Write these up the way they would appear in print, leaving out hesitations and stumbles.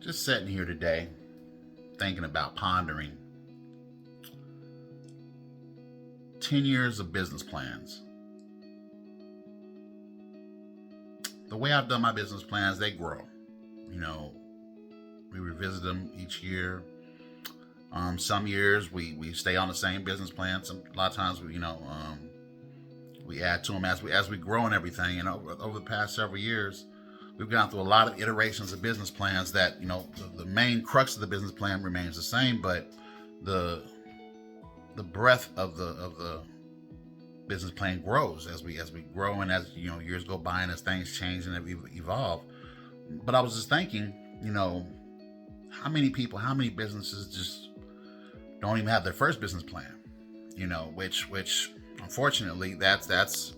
Just sitting here today, thinking about pondering 10 years of business plans. The way I've done my business plans, they grow. You know, we revisit them each year. Some years we stay on the same business plan. A lot of times we add to them as we grow and everything. And over the past several years, we've gone through a lot of iterations of business plans that, the main crux of the business plan remains the same, but the breadth of the business plan grows as we grow and as years go by and as things change and evolve. But I was just thinking, how many people, how many businesses just don't even have their first business plan, which unfortunately that's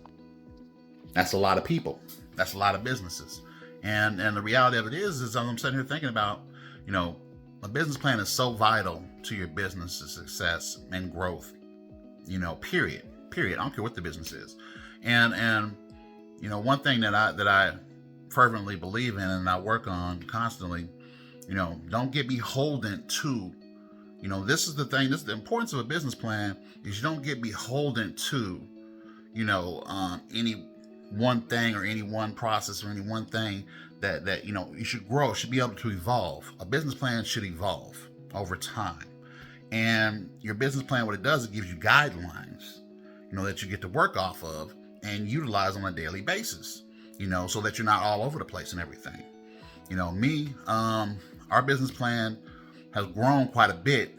a lot of people. That's a lot of businesses. And the reality of it is I'm sitting here thinking about, a business plan is so vital to your business's success and growth, period. I don't care what the business is. And one thing that I fervently believe in and I work on constantly, don't get beholden to, this is the thing, this is the importance of a business plan is you don't get beholden to, any one thing or any one process or any one thing that you should grow, should be able to evolve. A business plan should evolve over time. And your business plan, what it does, it gives you guidelines, that you get to work off of and utilize on a daily basis, so that you're not all over the place and everything. Our business plan has grown quite a bit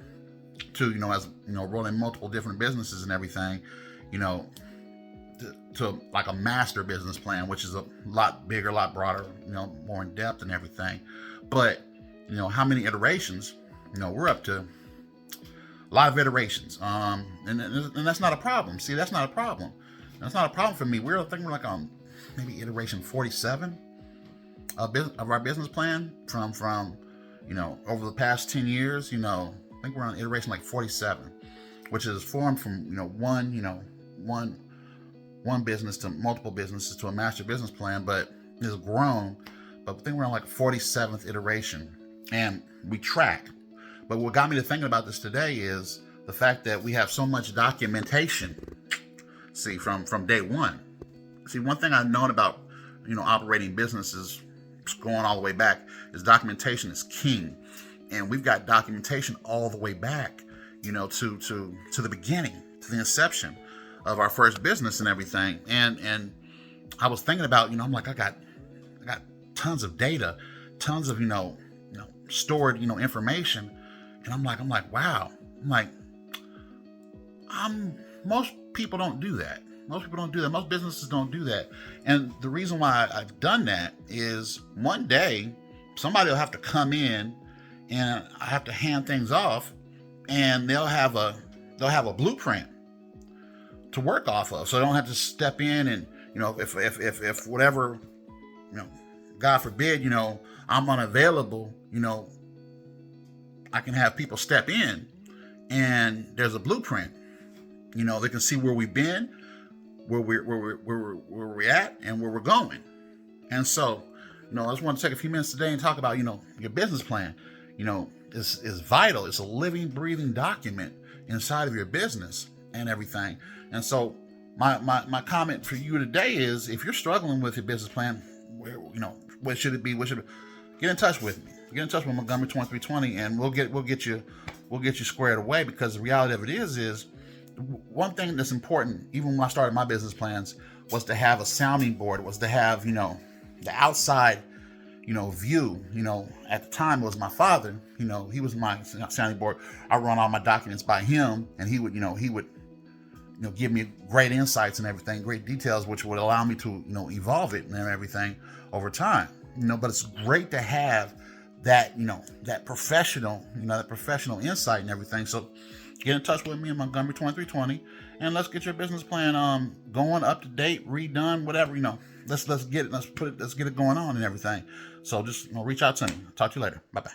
to, as rolling multiple different businesses and everything, to like a master business plan, which is a lot bigger, a lot broader, more in depth and everything. But, how many iterations, we're up to a lot of iterations. And that's not a problem. See, that's not a problem. That's not a problem for me. We're like on maybe iteration 47 of our business plan from over the past 10 years. I think we're on iteration like 47, which is formed from one business to multiple businesses to a master business plan, but it's grown. But I think we're on like 47th iteration, and we track. But what got me to thinking about this today is the fact that we have so much documentation. See, from day one. See, one thing I've known about, operating businesses going all the way back is documentation is king. And we've got documentation all the way back, to the beginning, to the inception of our first business and everything. And I was thinking about, I'm like, I got tons of data, tons of, stored, information. And I'm like, wow. Most people don't do that. Most businesses don't do that. And the reason why I've done that is one day somebody will have to come in and I have to hand things off, and they'll have a blueprint to work off of. So I don't have to step in and, if whatever, God forbid, I'm unavailable, I can have people step in and there's a blueprint. They can see where we've been, where we're at, and where we're going. And so, I just want to take a few minutes today and talk about, your business plan. Is vital. It's a living, breathing document inside of your business and everything. And so, my comment for you today is, if you're struggling with your business plan, what should it be? Get in touch with me. Get in touch with Montgomery 2320, and we'll get you squared away. Because the reality of it is one thing that's important, even when I started my business plans, was to have a sounding board, was to have, the outside, view. At the time it was my father, he was my sounding board. I run all my documents by him, and he would give me great insights and everything, great details, which would allow me to, evolve it and everything over time. But it's great to have that, that professional insight and everything. So get in touch with me in Montgomery 2320, and let's get your business plan going, up to date, redone, whatever. Let's get it going on and everything. So just reach out to me. Talk to you later. Bye bye.